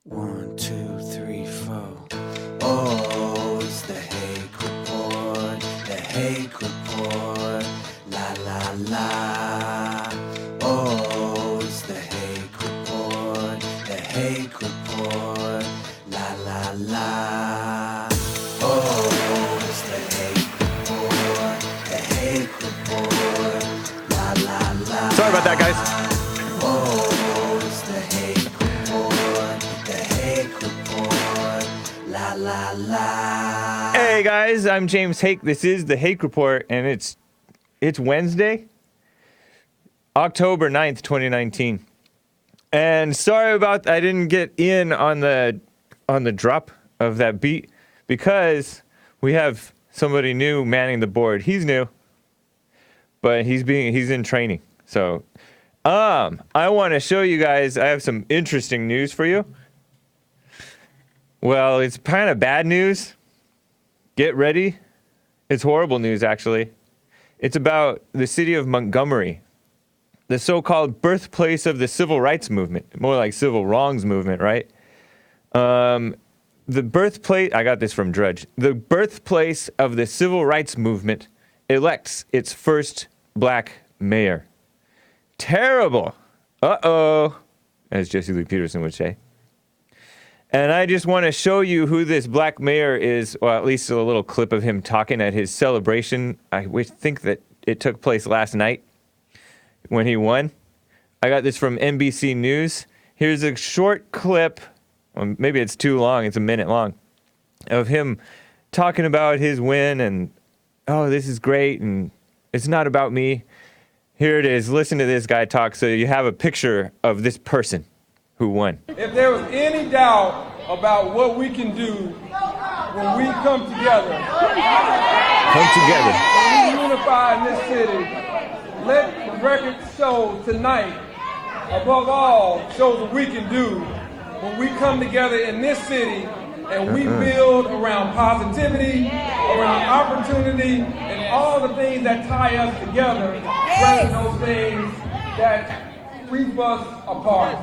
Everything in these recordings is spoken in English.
1, 2, 3, 4. Oh, it's the Hake Report, the Hake Report, la la la. Oh, it's the Hake Report, the Hake Report, la la la. Oh, it's the Hake Report, the Hake Report, la la la. Sorry about that, guys. Oh, it's the Hake Report, the Hake Report, la la la. Hey guys, I'm James Hake. This is the Hake Report, and it's Wednesday, October 9th, 2019. And sorry about I didn't get in on the drop of that beat because we have somebody new manning the board. He's new, but he's in training. So, I want to show you guys. I have some interesting news for you. Well, it's kind of bad news. Get ready. It's horrible news, actually. It's about the city of Montgomery, the so-called birthplace of the civil rights movement, more like civil wrongs movement, right? The birthplace, I got this from Drudge. The birthplace of the civil rights movement elects its first black mayor. Terrible. Uh-oh, as Jesse Lee Peterson would say. And I just want to show you who this black mayor is, or at least a little clip of him talking at his celebration. I think that it took place last night when he won. I got this from NBC News. Here's a short clip, maybe it's too long, it's a minute long, of him talking about his win and, oh, this is great, and it's not about me. Here it is. Listen to this guy talk so you have a picture of this person who won. If there was any doubt about what we can do when we come together, when we unify in this city, let the record show tonight, above all, shows what we can do when we come together in this city and we build around positivity, around opportunity, and all the things that tie us together, rather than those things that rip us apart.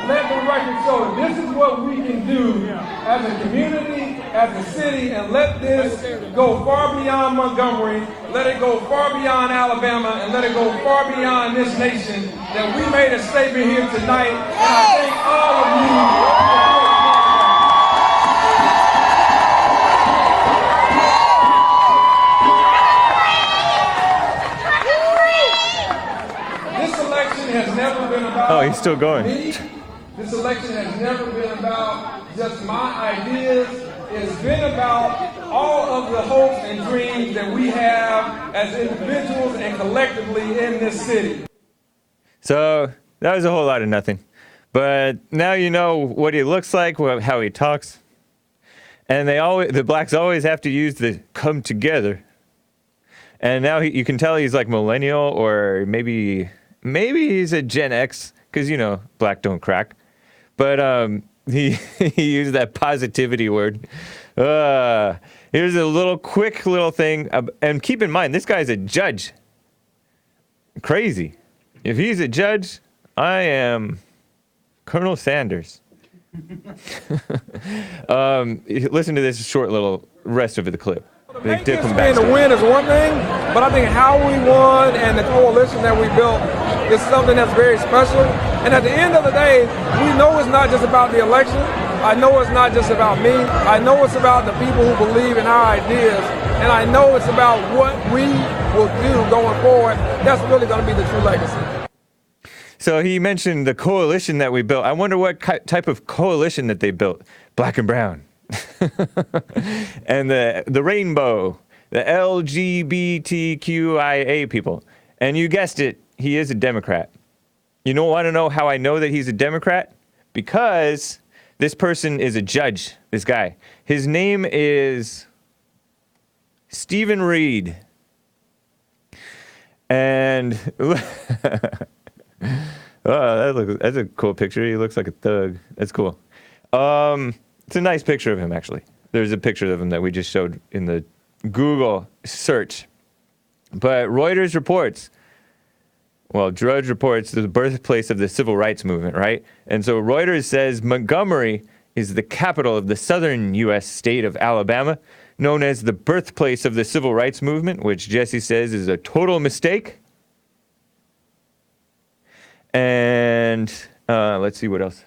Let the record show that this is what we can do as a community, as a city, and let this go far beyond Montgomery, let it go far beyond Alabama, and let it go far beyond this nation, that we made a statement here tonight, and I thank all of you. This election has never been about Oh, he's still going. me. This election has never been about just my ideas. It's been about all of the hopes and dreams that we have as individuals and collectively in this city. So that was a whole lot of nothing. But now you know what he looks like, how he talks. And the blacks always have to use the come together. And now you can tell he's like millennial, or maybe he's a Gen X, because, you know, black don't crack. But he used that positivity word. Here's a quick little thing. And keep in mind, this guy's a judge. Crazy. If he's a judge, I am Colonel Sanders. Listen to this short little rest of the clip. They did come back. The win is one thing, but I think how we won and the coalition that we built is something that's very special. And at the end of the day, we know it's not just about the election. I know it's not just about me. I know it's about the people who believe in our ideas. And I know it's about what we will do going forward. That's really going to be the true legacy. So he mentioned the coalition that we built. I wonder what type of coalition that they built. Black and brown. And the rainbow, the LGBTQIA people. And you guessed it, he is a Democrat. You don't want to know how I know that he's a Democrat? Because this person is a judge, this guy. His name is Stephen Reed. And oh, that's a cool picture. He looks like a thug. That's cool. It's a nice picture of him, actually. There's a picture of him that we just showed in the Google search. But Reuters reports, Drudge reports the birthplace of the civil rights movement, right? And so Reuters says Montgomery is the capital of the southern U.S. state of Alabama, known as the birthplace of the civil rights movement, which Jesse says is a total mistake. And let's see what else.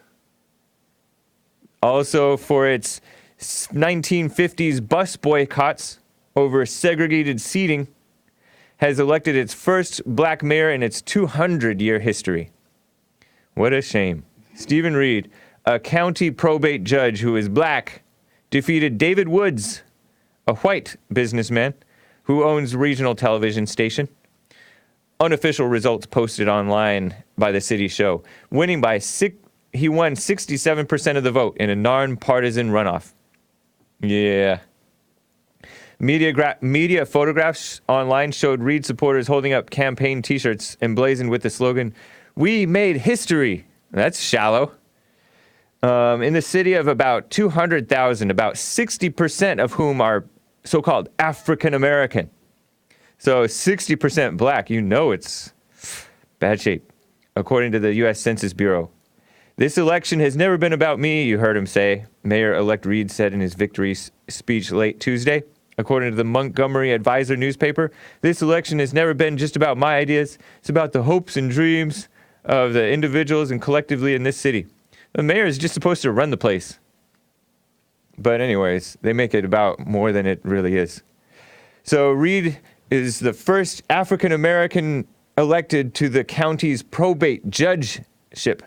Also, for its 1950s bus boycotts over segregated seating, has elected its first black mayor in its 200-year history. What a shame. Stephen Reed, a county probate judge who is black, defeated David Woods, a white businessman who owns regional television station. Unofficial results posted online by the city show. He won 67% of the vote in a non-partisan runoff. Yeah. Media photographs online showed Reed supporters holding up campaign t-shirts emblazoned with the slogan, "We made history." That's shallow. In the city of about 200,000, about 60% of whom are so-called African American. So 60% black, you know it's bad shape, according to the U.S. Census Bureau. "This election has never been about me," you heard him say, Mayor-elect Reed said in his victory speech late Tuesday. According to the Montgomery Advisor newspaper, "This election has never been just about my ideas. It's about the hopes and dreams of the individuals and collectively in this city." The mayor is just supposed to run the place. But anyways, they make it about more than it really is. So Reed is the first African American elected to the county's probate judgeship.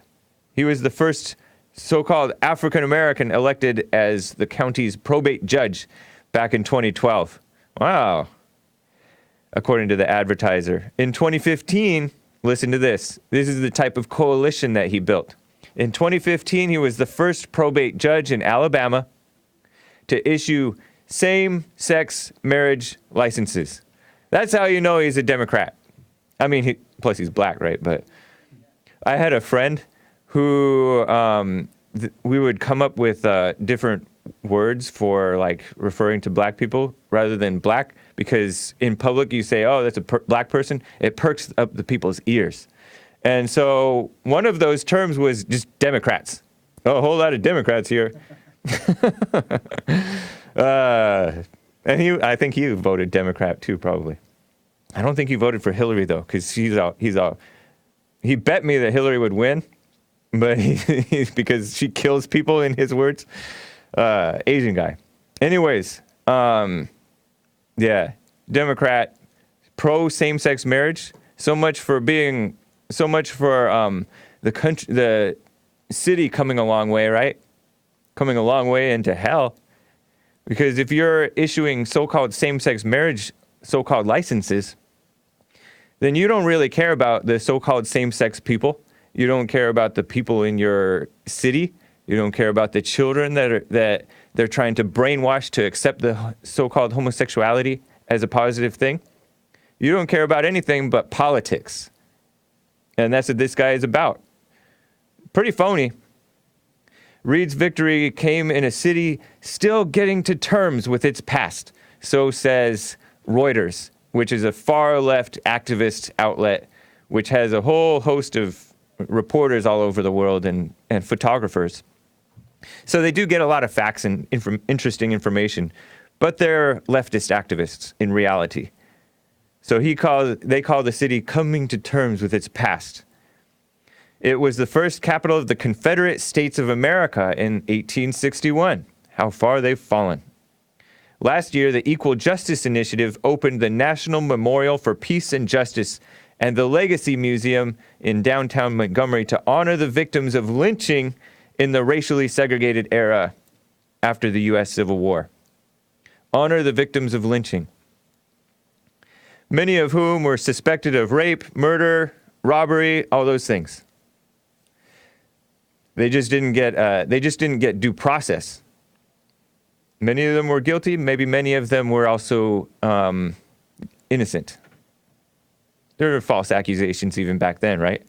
He was the first so-called African American elected as the county's probate judge back in 2012. Wow. According to the Advertiser. In 2015, listen to this. This is the type of coalition that he built. In 2015, he was the first probate judge in Alabama to issue same-sex marriage licenses. That's how you know he's a Democrat. I mean, plus he's black, right? But I had a friend who we would come up with different words for like referring to black people rather than black, because in public you say, "Oh, that's a black person," it perks up the people's ears. And so one of those terms was just Democrats. A whole lot of Democrats here. And I think he voted Democrat too, probably. I don't think he voted for Hillary though, because he bet me that Hillary would win, but because she kills people in his words. Asian guy. Anyways, yeah, Democrat, pro same-sex marriage. So much for the country, the city coming a long way, right? Coming a long way into hell. Because if you're issuing so-called same-sex marriage, so-called licenses, then you don't really care about the so-called same-sex people. You don't care about the people in your city. You don't care about the children that they're trying to brainwash to accept the so-called homosexuality as a positive thing. You don't care about anything but politics. And that's what this guy is about. Pretty phony. Reed's victory came in a city still getting to terms with its past, so says Reuters, which is a far-left activist outlet, which has a whole host of reporters all over the world and photographers. So they do get a lot of facts and interesting information, but they're leftist activists in reality. So they call the city coming to terms with its past. It was the first capital of the Confederate States of America in 1861. How far they've fallen. Last year, the Equal Justice Initiative opened the National Memorial for Peace and Justice and the Legacy Museum in downtown Montgomery to honor the victims of lynching in the racially segregated era after the U.S. Civil War. Honor the victims of lynching. Many of whom were suspected of rape, murder, robbery, all those things. They just didn't get due process. Many of them were guilty. Maybe many of them were also innocent. There were false accusations even back then, right?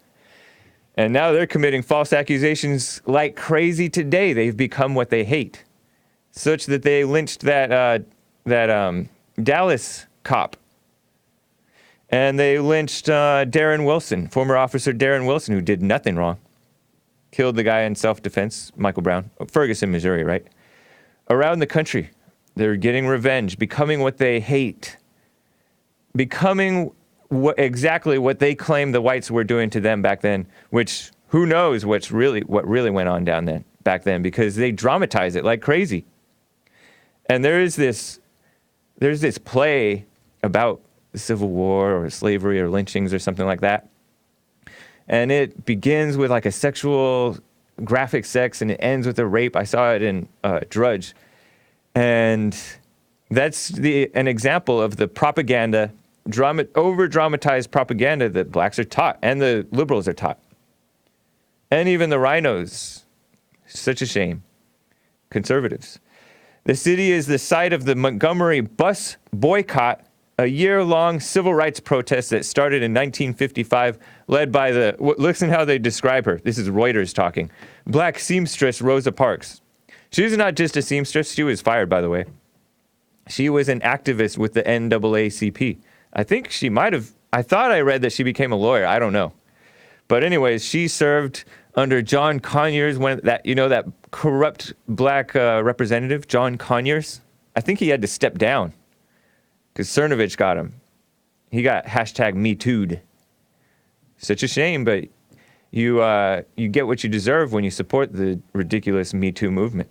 And now they're committing false accusations like crazy today. They've become what they hate, such that they lynched that Dallas cop, and they lynched Darren Wilson, former officer Darren Wilson, who did nothing wrong. killed the guy in self-defense, Michael Brown, Ferguson, Missouri, right? Around the country, they're getting revenge, becoming what they hate, becoming exactly what they claim the whites were doing to them back then, which who knows what really went on back then, because they dramatize it like crazy. And there's this play about the Civil War or slavery or lynchings or something like that. And it begins with like a sexual graphic sex and it ends with a rape. I saw it in Drudge. And that's an example of the propaganda, over-dramatized propaganda that blacks are taught and the liberals are taught. And even the rhinos. Such a shame. Conservatives. The city is the site of the Montgomery bus boycott, a year-long civil rights protest that started in 1955, led by listen how they describe her. This is Reuters talking. Black seamstress Rosa Parks. She was not just a seamstress. She was fired, by the way. She was an activist with the NAACP. I think she might have, I thought I read that she became a lawyer. I don't know. But anyways, she served under John Conyers, that corrupt black representative, John Conyers. I think he had to step down because Cernovich got him. He got #MeToo'd. Such a shame, but you get what you deserve when you support the ridiculous Me Too movement.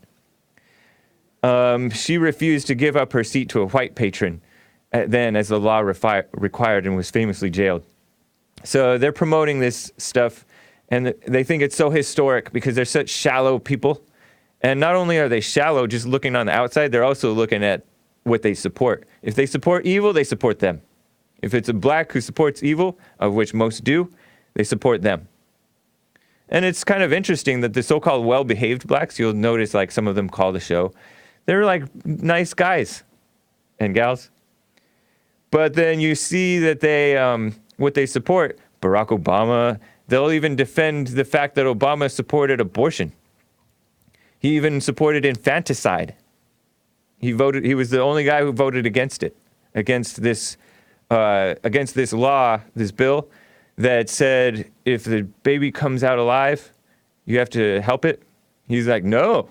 She refused to give up her seat to a white patron then, as the law required, and was famously jailed. So they're promoting this stuff, and they think it's so historic because they're such shallow people. And not only are they shallow, just looking on the outside, they're also looking at what they support. If they support evil, they support them. If it's a black who supports evil, of which most do, they support them. And it's kind of interesting that the so-called well-behaved blacks, you'll notice like some of them call the show, they're like nice guys and gals. But then you see that they, what they support, Barack Obama, they'll even defend the fact that Obama supported abortion. He even supported infanticide. He was the only guy who voted against it, against this law, this bill that said if the baby comes out alive, you have to help it. He's like, no,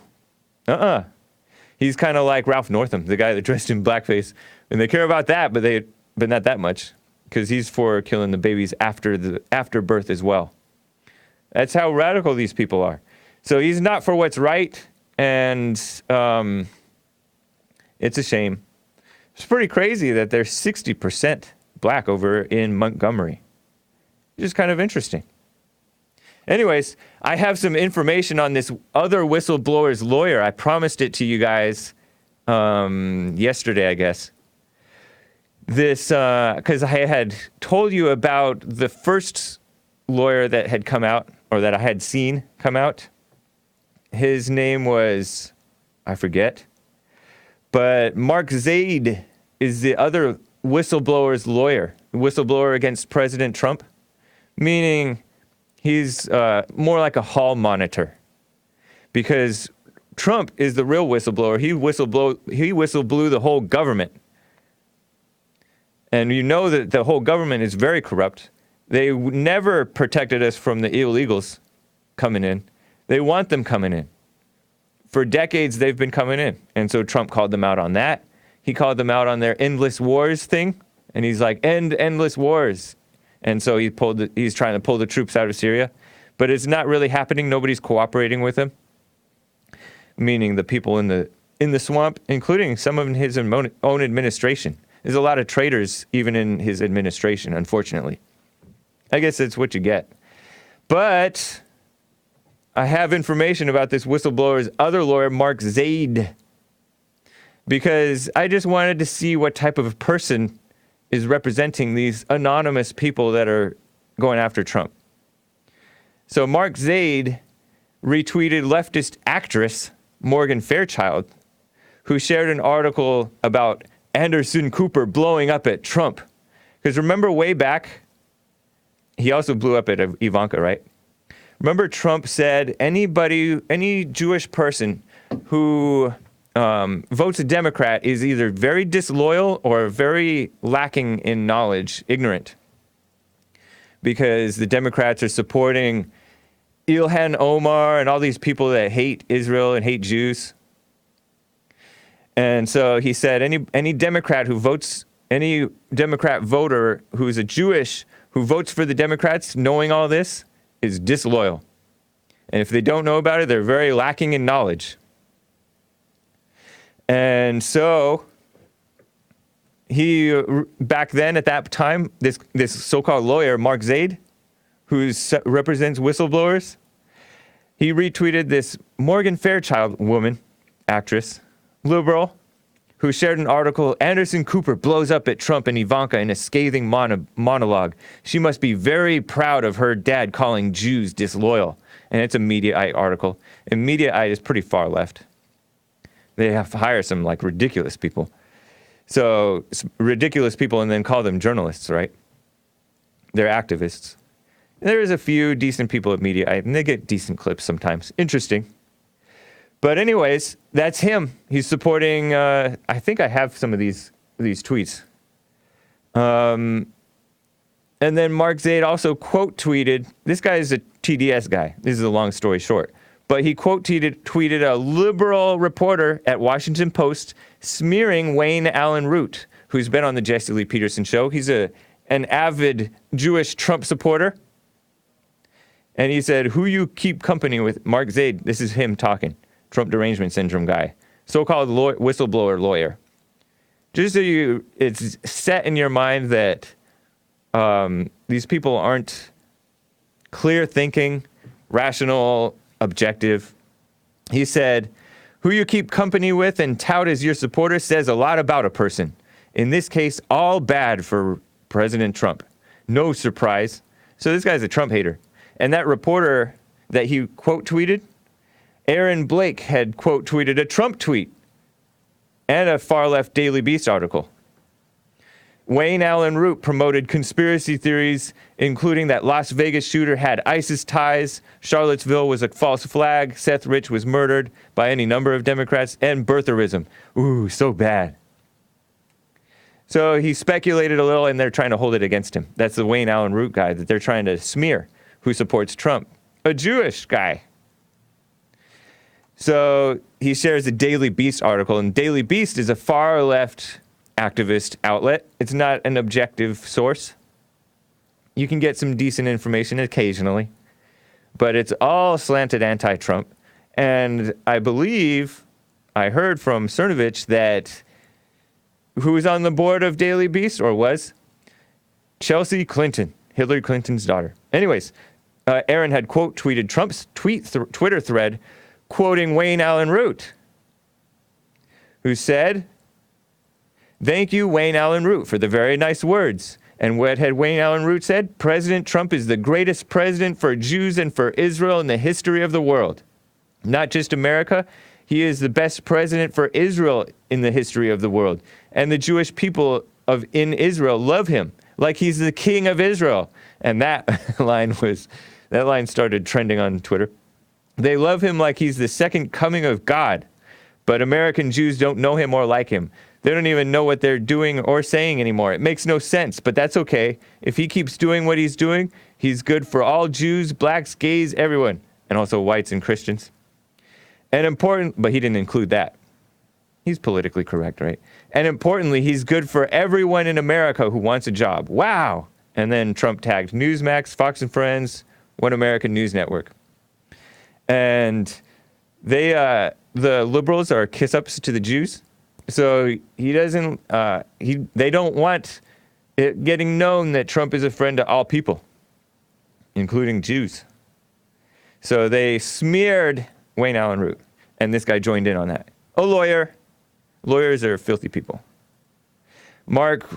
He's kind of like Ralph Northam, the guy that dressed in blackface, and they care about that, but not that much, because he's for killing the babies after birth as well. That's how radical these people are. So he's not for what's right, and it's a shame. It's pretty crazy that there's 60% black over in Montgomery. Which is kind of interesting. Anyways, I have some information on this other whistleblower's lawyer. I promised it to you guys yesterday, I guess. This, because I had told you about the first lawyer that had come out, or that I had seen come out. His name was, I forget. But Mark Zaid is the other whistleblower's lawyer, whistleblower against President Trump, meaning he's more like a hall monitor, because Trump is the real whistleblower. He whistleblew the whole government. And you know that the whole government is very corrupt. They never protected us from the illegals coming in. They want them coming in. For decades, they've been coming in. And so Trump called them out on that. He called them out on their endless wars thing. And he's like, end endless wars. And so he's trying to pull the troops out of Syria. But it's not really happening. Nobody's cooperating with him. Meaning the people in the swamp, including some of his own administration. There's a lot of traitors even in his administration, unfortunately. I guess that's what you get. But I have information about this whistleblower's other lawyer, Mark Zaid, because I just wanted to see what type of a person is representing these anonymous people that are going after Trump. So Mark Zaid retweeted leftist actress Morgan Fairchild, who shared an article about Anderson Cooper blowing up at Trump. Because remember way back, he also blew up at Ivanka, right? Remember Trump said any Jewish person who votes a Democrat is either very disloyal or very lacking in knowledge, ignorant. Because the Democrats are supporting Ilhan Omar and all these people that hate Israel and hate Jews. And so he said, any Democrat voter who's a Jewish who votes for the Democrats knowing all this is disloyal. And if they don't know about it, they're very lacking in knowledge. And so he, back then at that time, this so-called lawyer, Mark Zaid, who represents whistleblowers, he retweeted this Morgan Fairchild woman, actress, liberal, who shared an article, Anderson Cooper blows up at Trump and Ivanka in a scathing monologue. She must be very proud of her dad calling Jews disloyal. And it's a Mediaite article. And Mediaite is pretty far left. They have to hire some like ridiculous people. So ridiculous people and then call them journalists, right? They're activists. There's a few decent people at Mediaite and they get decent clips sometimes. Interesting. But anyways, that's him. He's supporting, I think I have some of these tweets. And then Mark Zaid also quote tweeted, this guy is a TDS guy. This is a long story short. But he quote tweeted a liberal reporter at Washington Post smearing Wayne Allen Root, who's been on the Jesse Lee Peterson show. He's an avid Jewish Trump supporter. And he said, who you keep company with, Mark Zaid, this is him talking. Trump derangement syndrome guy, so-called whistleblower lawyer. Just so it's set in your mind that these people aren't clear thinking, rational, objective. He said, who you keep company with and tout as your supporter says a lot about a person. In this case, all bad for President Trump. No surprise. So this guy's a Trump hater. And that reporter that he quote tweeted, Aaron Blake had quote tweeted a Trump tweet and a far-left Daily Beast article. Wayne Allen Root promoted conspiracy theories, including that Las Vegas shooter had ISIS ties, Charlottesville was a false flag, Seth Rich was murdered by any number of Democrats, and birtherism. Ooh, so bad. So he speculated a little, and they're trying to hold it against him. That's the Wayne Allen Root guy that they're trying to smear, who supports Trump. A Jewish guy. So he shares a Daily Beast article, and Daily Beast is a far-left activist outlet. It's not an objective source. You can get some decent information occasionally, but it's all slanted anti-Trump. And I believe I heard from Cernovich that who's on the board of Daily Beast, or was? Chelsea Clinton, Hillary Clinton's daughter. Anyways, Aaron had quote tweeted Trump's Twitter thread quoting Wayne Allen Root, who said, thank you, Wayne Allen Root, for the very nice words. And what had Wayne Allen Root said? President Trump is the greatest president for Jews and for Israel in the history of the world. Not just America, he is the best president for Israel in the history of the world. And the Jewish people in Israel love him like he's the king of Israel. And that line started trending on Twitter. They love him like he's the second coming of God. But American Jews don't know him or like him. They don't even know what they're doing or saying anymore. It makes no sense, but that's okay. If he keeps doing what he's doing, he's good for all Jews, blacks, gays, everyone, and also whites and Christians. And important, but he didn't include that. He's politically correct, right? And importantly, he's good for everyone in America who wants a job. Wow. And then Trump tagged Newsmax, Fox and Friends, One American News Network. And they, the liberals are kiss-ups to the Jews. So he doesn't, they don't want it getting known that Trump is a friend to all people, including Jews. So they smeared Wayne Allen Root, and this guy joined in on that. A lawyer. Lawyers are filthy people. Mark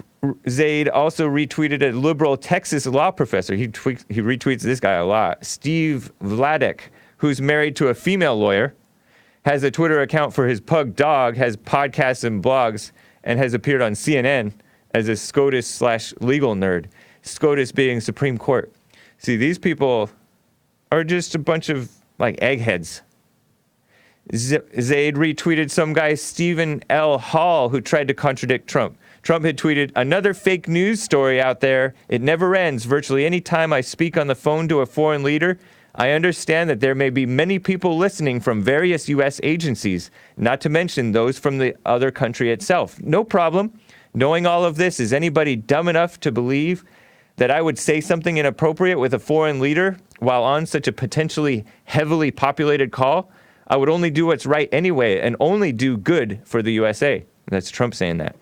Zaid also retweeted a liberal Texas law professor. He retweets this guy a lot. Steve Vladek, who's married to a female lawyer, has a Twitter account for his pug dog, has podcasts and blogs, and has appeared on CNN as a SCOTUS/legal nerd. SCOTUS being Supreme Court. See, these people are just a bunch of, like, eggheads. Zaid retweeted some guy, Stephen L. Hall, who tried to contradict Trump. Trump had tweeted, another fake news story out there. It never ends. Virtually any time I speak on the phone to a foreign leader, I understand that there may be many people listening from various U.S. agencies, not to mention those from the other country itself. No problem. Knowing all of this, is anybody dumb enough to believe that I would say something inappropriate with a foreign leader while on such a potentially heavily populated call? I would only do what's right anyway and only do good for the USA. That's Trump saying that.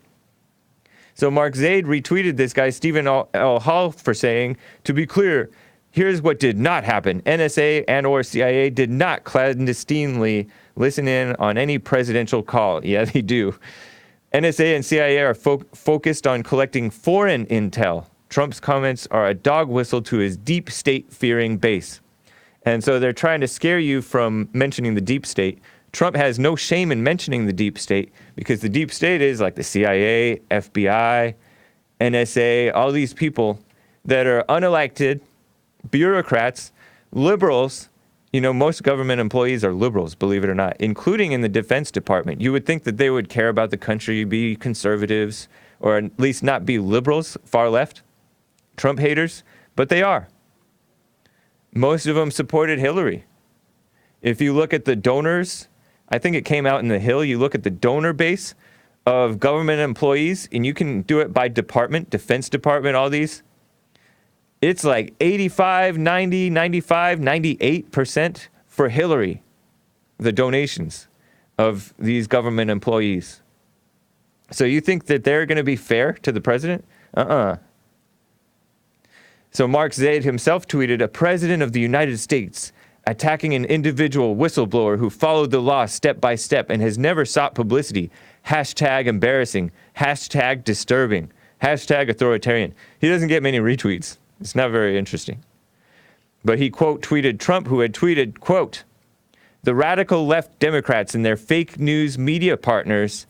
So Mark Zaid retweeted this guy, Stephen L. Hall, for saying, to be clear, here's what did not happen. NSA and or CIA did not clandestinely listen in on any presidential call. Yeah, they do. NSA and CIA are focused on collecting foreign intel. Trump's comments are a dog whistle to his deep state-fearing base. And so they're trying to scare you from mentioning the deep state. Trump has no shame in mentioning the deep state because the deep state is like the CIA, FBI, NSA, all these people that are unelected, bureaucrats, liberals. You know, most government employees are liberals, believe it or not, including in the Defense Department. You would think that they would care about the country, be conservatives, or at least not be liberals, far left, Trump haters, but they are. Most of them supported Hillary. If you look at the donors, I think it came out in the Hill, you look at the donor base of government employees, and you can do it by department, Defense Department, all these. It's like 85, 90, 95, 98% for Hillary, the donations of these government employees. So you think that they're going to be fair to the president? So Mark Zaid himself tweeted, a president of the United States attacking an individual whistleblower who followed the law step by step and has never sought publicity. Hashtag embarrassing. Hashtag disturbing. Hashtag authoritarian. He doesn't get many retweets. It's not very interesting. But he, quote, tweeted Trump, who had tweeted, quote, the radical left Democrats and their fake news media partners,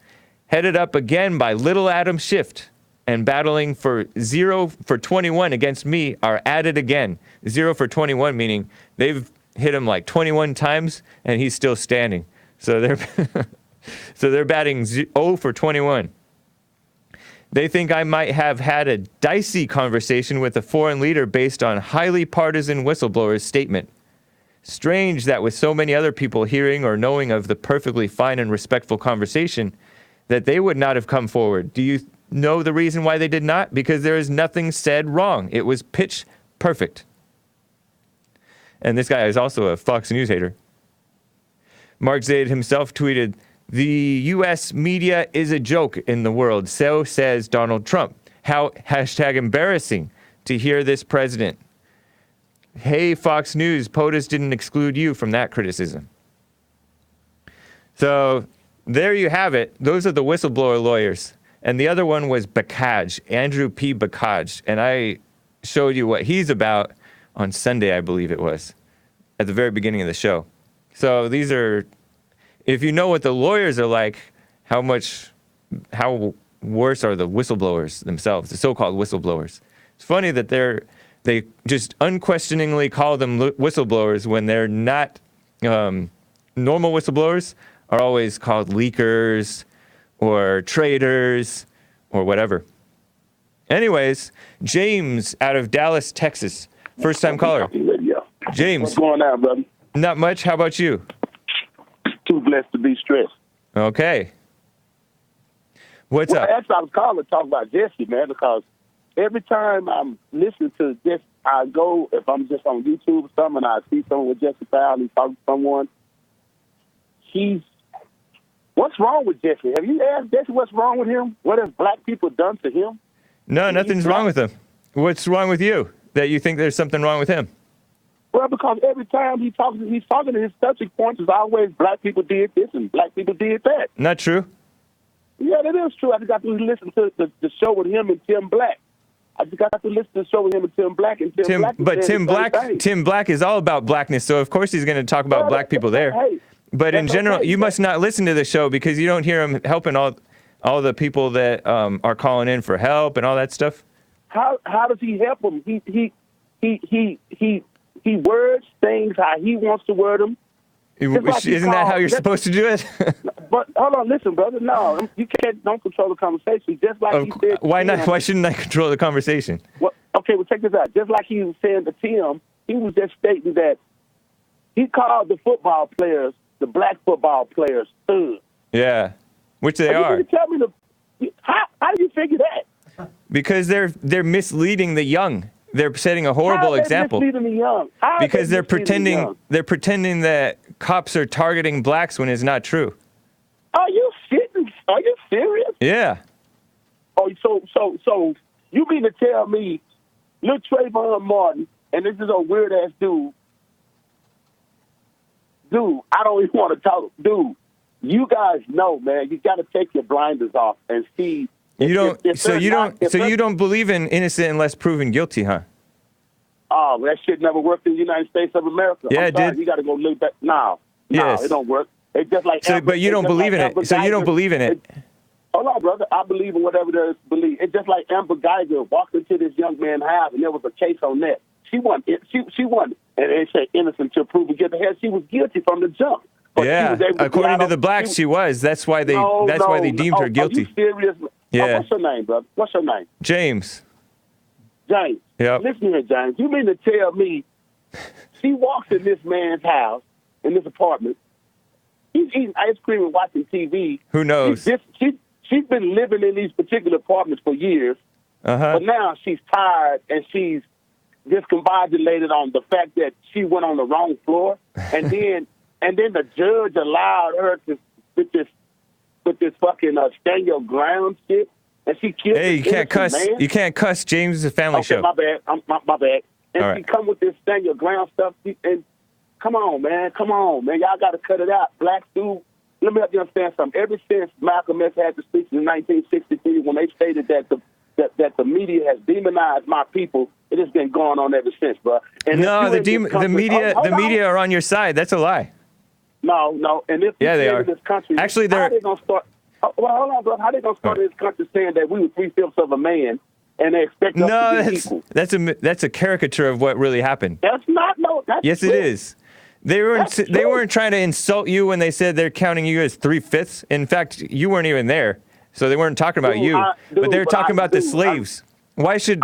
headed up again by little Adam Schiff, and battling for 0 for 21 against me, are at it again. 0 for 21, meaning they've hit him like 21 times, and he's still standing. So they're batting 0 for 21. They think I might have had a dicey conversation with a foreign leader based on highly partisan whistleblower's statement. Strange that with so many other people hearing or knowing of the perfectly fine and respectful conversation, that they would not have come forward. Do you know the reason why they did not? Because there is nothing said wrong. It was pitch perfect. And this guy is also a Fox News hater. Mark Zaid himself tweeted, the U.S. media is a joke in the world. So says Donald Trump. How hashtag embarrassing to hear this president. Hey, Fox News, POTUS didn't exclude you from that criticism. So there you have it. Those are the whistleblower lawyers. And the other one was Bakaj, Andrew P. Bakaj. And I showed you what he's about on Sunday, I believe it was, at the very beginning of the show. So these are, if you know what the lawyers are like, how worse are the whistleblowers themselves, the so-called whistleblowers. It's funny that they just unquestioningly call them whistleblowers when they're not. Normal whistleblowers are always called leakers or traitors or whatever. Anyways, James out of Dallas, Texas, first-time caller. James. What's going on, brother? Not much. How about you? Too blessed to be stressed. Okay. What's up? Actually, I was calling to talk about Jesse, man, because every time I'm listening to this, I go, if I'm just on YouTube or something, and I see someone with Jesse Powell, he's talking to someone, what's wrong with Jesse? Have you asked Jesse what's wrong with him? What have black people done to him? No, nothing's wrong with him. What's wrong with you that you think there's something wrong with him? Well, because every time he's talking to his touching points is always black people did this and black people did that. Not true. Yeah, that is true. I just got to listen to the show with him and Tim Black. I just got to listen to the show with him and Tim Black. And Tim Black is all about blackness, so of course he's going to talk about black people there. Hey, but in general, you must not listen to the show because you don't hear him helping all the people that are calling in for help and all that stuff. How does he help them? He words things how he wants to word them. Isn't that how you're supposed to do it? But hold on, listen, brother. No, you don't control the conversation. Just like he said. Why not? Why shouldn't I control the conversation? Well, okay, well, check this out. Just like he was saying to Tim, he was just stating that he called the football players, the black football players, thugs. Yeah, which they are. You tell me how do you figure that? Because they're misleading the young. They're setting a horrible example. Misleading the young? Because they're pretending that cops are targeting blacks when it's not true. Are you shitting? Are you serious? Yeah. Oh, so you mean to tell me, little Trayvon Martin, and this is a weird ass dude. Dude, I don't even want to talk. Dude, you guys know, man. You got to take your blinders off and see. You don't believe in innocent unless proven guilty, huh? Oh, that shit never worked in the United States of America. Yeah, it did. You got to go look back. No, Yes. it don't work. It's just like. But you don't believe in it. So you don't believe in it. Hold on, brother. I believe in whatever there is to believe. It's just like Amber Guyger walked into this young man's house, and there was a case on that. She won. She won, and they say innocent till proven guilty. She was guilty from the jump. But yeah, according to the blacks, she was. That's why they deemed her guilty. Are you serious? Yeah. What's your name, brother? What's your name? James. James. Yep. Listen here, James. You mean to tell me she walks in this man's house, in this apartment, he's eating ice cream and watching TV. Who knows? She's been living in these particular apartments for years, but now she's tired and she's discombobulated on the fact that she went on the wrong floor, and then the judge allowed her to with this fucking stand your ground shit, and she killed. Hey, you can't cuss. Man. You can't cuss. James is a family show. My bad. My bad. And all she right. come with this stand your ground stuff. And come on, man. Y'all got to cut it out. Blacks do. Let me help you understand something. Ever since Malcolm X had the speech in 1963, when they stated that the media has demonized my people, it has been going on ever since, bro. And no, the media are on your side. That's a lie. No. And if they are. This country, actually, how are they gonna start? Well, hold on, bro. How they gonna start in this country saying that we were 3/5 of a man and they expect us to be equal? That's a caricature of what really happened. That's not That's yes, true. it is. They weren't trying to insult you when they said they're counting you as 3/5. In fact, you weren't even there, so they weren't talking about you. But they're talking about the slaves. Why should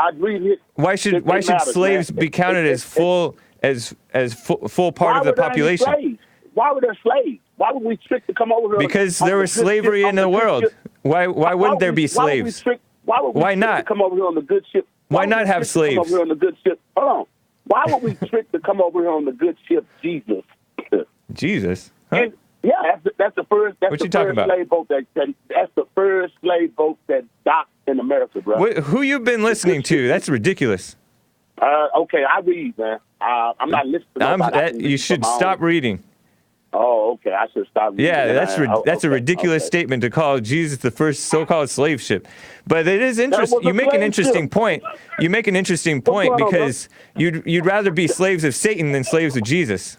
slaves be counted as full part of the population? Why were there slaves? Why would we trick to come over here? Because there was slavery in the world. Why wouldn't there be slaves? Why not come over here on the good ship? Why not have slaves? Come over here on the good ship. Hold on. Why would we trick to come over here on the good ship, Jesus? Jesus? Huh? And, yeah, that's the first. That's what the you talking first about? Slave boat that's the first slave boat that docked in America, bro. Who you been listening to? That's ridiculous. Okay, I read, man. I'm not listening. You should stop reading. Oh, okay. I should stop reading. Yeah, that's a ridiculous statement to call Jesus the first so-called slave ship. But it is interesting. You make an interesting point. You make an interesting point because you'd rather be slaves of Satan than slaves of Jesus.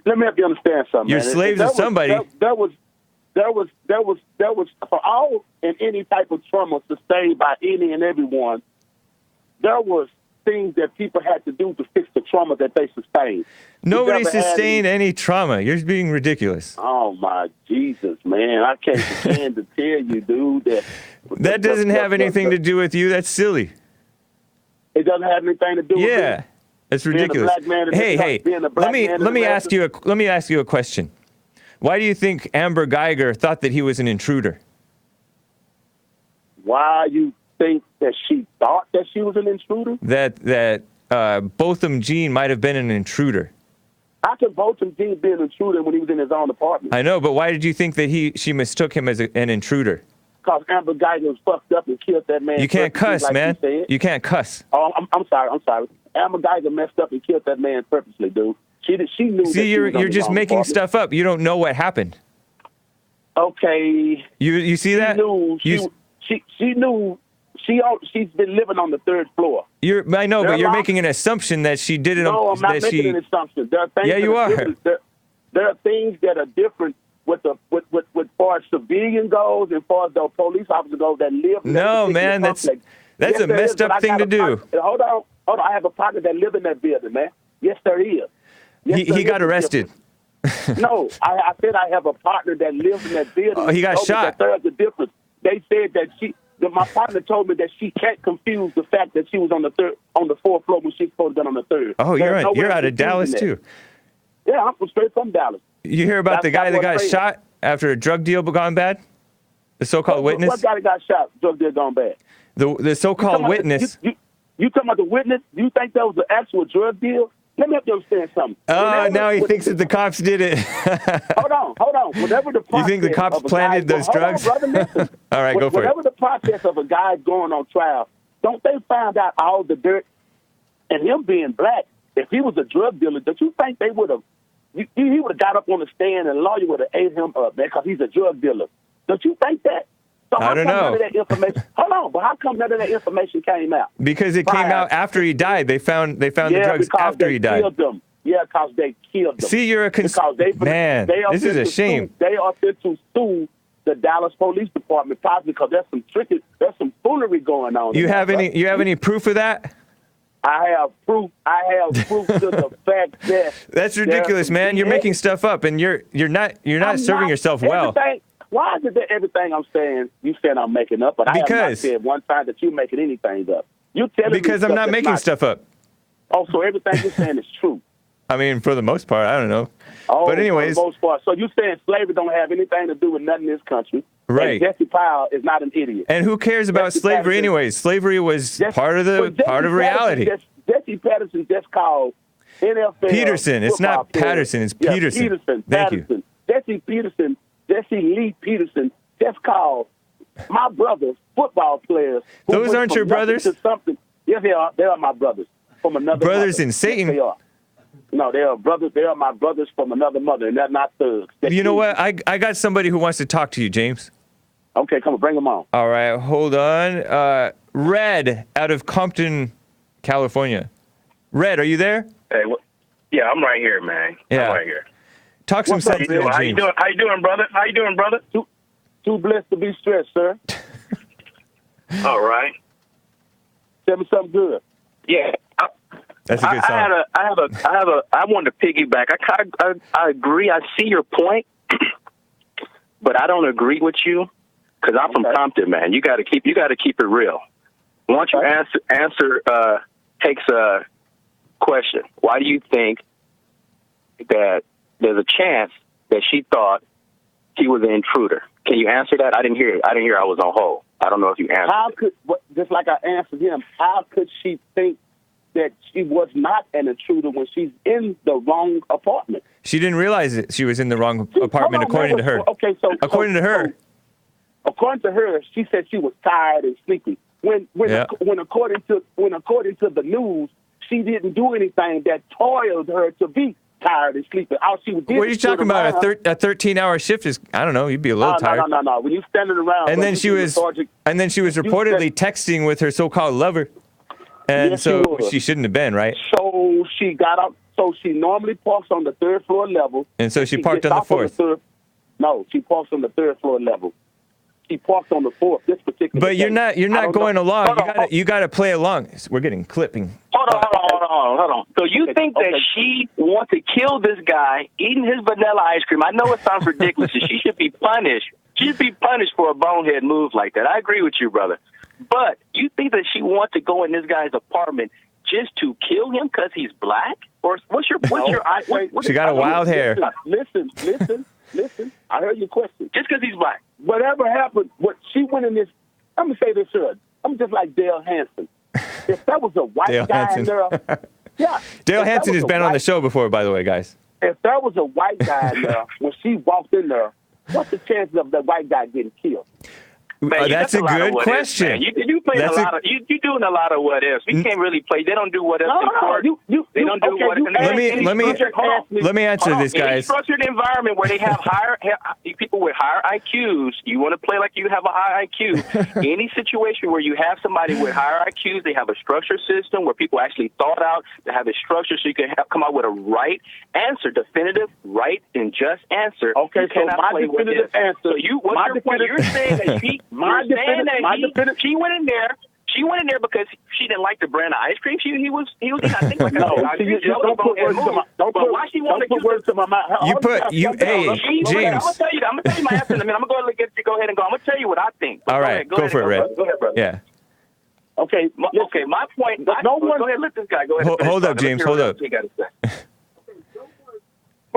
Let me help you understand something. You're slaves of somebody. There was for all and any type of trauma sustained by any and everyone. There was things that people had to do to fix the trauma that they sustained. Nobody sustained any trauma. You're being ridiculous. Oh my Jesus, man! I can't stand to tell you, dude, that doesn't have anything to do with you. That's silly. It doesn't have anything to do with me. It's ridiculous. Hey, let me ask you a question. Why do you think Amber Guyger thought that he was an intruder? Why you think that she thought that she was an intruder? That Botham Jean might have been an intruder. How could Botham Jean be an intruder when he was in his own apartment? I know, but why did you think that she mistook him as an intruder? Because Amber Guyger was fucked up and killed that man. You can't cuss, like man. You can't cuss. Oh, I'm sorry. Amber Guyger messed up and killed that man purposely, dude. She knew. See, you're just making stuff up. You don't know what happened. Okay. You see that? She knew. She's been living on the third floor. I know, but you're making an assumption that she did it. No, I'm not making an assumption. There are things you are. There are things that are different with far as civilian goes and far as the police officer goes that live. No, man, that's a messed up thing to do. Hold on. I have a partner that live in that building, man. Yes, there is. Yes, he got arrested. No, I said I have a partner that lives in that building. Oh, he got shot. There's a difference. They said that my partner told me that she can't confuse the fact that she was on the fourth floor when she's supposed to be on the third. Oh, you're out of Dallas too. Yeah, I'm straight from Dallas. You hear about the guy that got crazy. shot after a drug deal gone bad? The so-called witness? What guy that got shot, drug deal gone bad? The so-called witness. You talking about the witness? Do you think that was an actual drug deal? Let me help you understand something. Oh, now he thinks that the cops did it. Hold on. Whatever the process You think the cops planted those drugs? Hold on, brother, listen. All right, go for it. Whatever the process of a guy going on trial, don't they find out all the dirt? And him being black, if he was a drug dealer, don't you think they would have? He would have got up on the stand and the lawyer would have ate him up, man, because he's a drug dealer. Don't you think that? So I don't know. None of that information, hold on, but how come none of that information came out? Because it came out after he died. They found the drugs after he died. Killed them. Yeah, because they killed them. See, you're a man. This is a shame. They are fit to sue the Dallas Police Department, possibly because there's some foolery going on. You have any proof of that? I have proof. To the fact that that's ridiculous, man. You're making stuff up, and you're not serving yourself well. Why is it that everything I'm saying, you said I'm making up, but I have not said one time that you're making anything up. You're telling me because I'm not making stuff up. Oh, so everything you're saying is true. I mean, for the most part, I don't know. Oh, but anyways, for the most part. So you're saying slavery don't have anything to do with nothing in this country. Right. And Jesse Powell is not an idiot. And who cares about slavery anyways? Slavery was part of reality. Jesse Patterson just called NFL Peterson. It's not Patterson. It's Peterson. Peterson. Thank you. Jesse Lee Peterson just called my brothers football players. Those aren't your brothers? Yes, they are. They are my brothers from another brothers mother. In Satan? Yes, they are. No, they are brothers. They are my brothers from another mother, and they're not thugs. You know what? I got somebody who wants to talk to you, James. Okay, come on, bring them on. All right, hold on. Red out of Compton, California. Red, are you there? Hey, yeah, I'm right here, man. Yeah. I'm right here. Talk some sense to James. How you doing, brother? Too blessed to be stressed, sir. All right. Tell me something good. Yeah. That's a good song. I wanted to piggyback. I agree. I see your point, but I don't agree with you because I'm from Compton, man. You got to keep it real. Why don't you answer Hake's question? Why do you think that there's a chance that she thought he was an intruder? Can you answer that? I didn't hear it. I was on hold. I don't know if you answered. Just like I answered him, how could she think that she was not an intruder when she's in the wrong apartment? She didn't realize that she was in the wrong apartment, according to her. Okay, according to her, she said she was tired and sleepy. When according to the news, she didn't do anything that toiled her to be tired and sleepy. All she did. What are you talking about? A 13-hour shift is, I don't know, you'd be a little tired. No. When you standing around, and then she was reportedly texting with her so-called lover, and yes, so she shouldn't have been, right? So she got up. So she normally parks on the third floor level, and so she parked on the fourth. No, she parks on the third floor level. She parked on the fourth. This particular. But you're not going along. You got to play along. We're getting clipping. Hold on. So you think that she wants to kill this guy eating his vanilla ice cream? I know it sounds ridiculous. And she should be punished. She should be punished for a bonehead move like that. I agree with you, brother. But you think that she wants to go in this guy's apartment just to kill him because he's black? Or what's your she got a wild hair. Listen. I heard your question. Just because he's black. Whatever happened, she went in this. I'm gonna say this, sir. I'm just like Dale Hansen. If that was a white guy in there, yeah. Dale Hansen has been on the show before, by the way, guys. If there was a white guy in there when she walked in there, what's the chances of that white guy getting killed? Man, that's a good question. You playing a lot of you doing a lot of what ifs. We can't really play. They don't do what ifs in court. They don't do what ifs. Let me answer this, guys. In a structured environment where they have people with higher IQs, you want to play like you have a high IQ. Any situation where you have somebody with higher IQs, they have a structured system where people actually thought out to have a structure so you can come out with a right answer, definitive, right, and just answer. Okay, so my definitive answer. So what's your point? You're saying that she went in there. She went in there because she didn't like the brand of ice cream. He was I think like no. Don't put words to my mouth. James. I'm gonna tell you my answer in a minute. I'm gonna go ahead and go. I'm gonna tell you what I think. All right, go for it, Red. Go ahead, brother. Yeah. Okay. My point. Go ahead. Let this guy go ahead. Hold up, James. Hold up.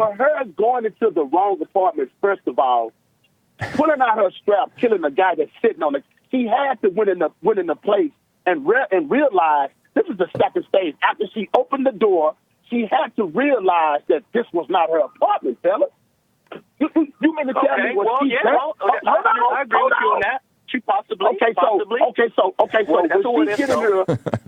for her going into the wrong apartment, first of all, pulling out her strap, killing the guy that's sitting on it, she had to went in the place and realize this is the second stage. After she opened the door, she had to realize that this was not her apartment, fella. You mean to tell me what she said? I agree with you on that. She possibly.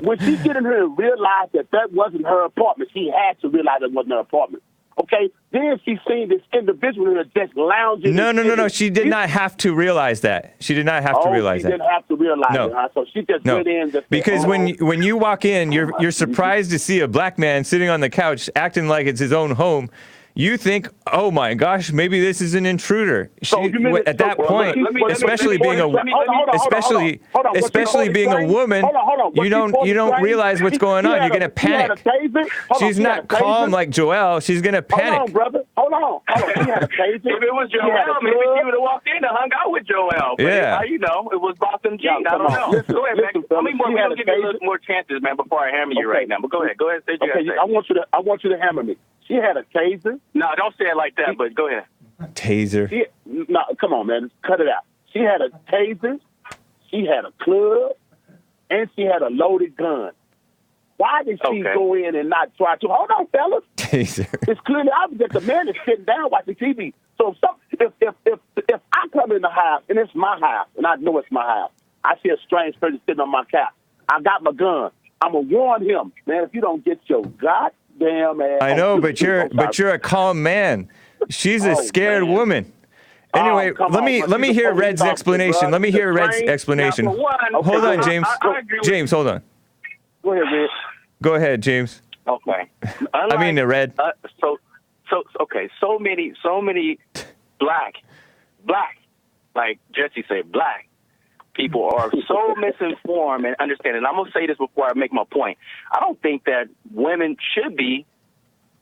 When she get in here and realize that wasn't her apartment, she had to realize it wasn't her apartment. Okay, then she seen this individual in just lounging. No. She did not have to realize that. She did not have to realize that. She didn't have to realize it. Huh? So she just went in. Because when you walk in, you're surprised to see a black man sitting on the couch acting like it's his own home. You think, oh my gosh, maybe this is an intruder. At that point, especially being a woman, you don't realize what's going on. You're gonna panic. She's not calm like Joelle. She's gonna panic. Hold on, brother. Hold on. She had a taser. If it was Joelle, maybe she would have walked in and hung out with Joelle. But it was Botham Jean. I don't know. Go ahead, man. How many more? We don't give you a little more chances, man, before I hammer you right now. But go ahead. Go ahead. Say what you gotta say. I want you to hammer me. She had a taser. No, don't say it like that, but go ahead. Taser. No, come on, man. Cut it out. She had a taser, she had a club, and she had a loaded gun. Why did she go in and not try to? Hold on, fellas. Taser. It's clearly obvious that the man is sitting down watching TV. So if I come in the house, and it's my house, and I know it's my house, I see a strange person sitting on my couch. I got my gun. I'm going to warn him, man, if you don't get your goddamn ass. I know, but you're a calm man. She's a scared woman. Anyway, let me hear Red's explanation. Let me hear Red's explanation. Hold on, James. James, hold on. Go ahead, Red. Go ahead, James. Okay. I mean, Red. So many black, like Jesse said, black people are so misinformed and understanding. I'm gonna say this before I make my point. I don't think that women should be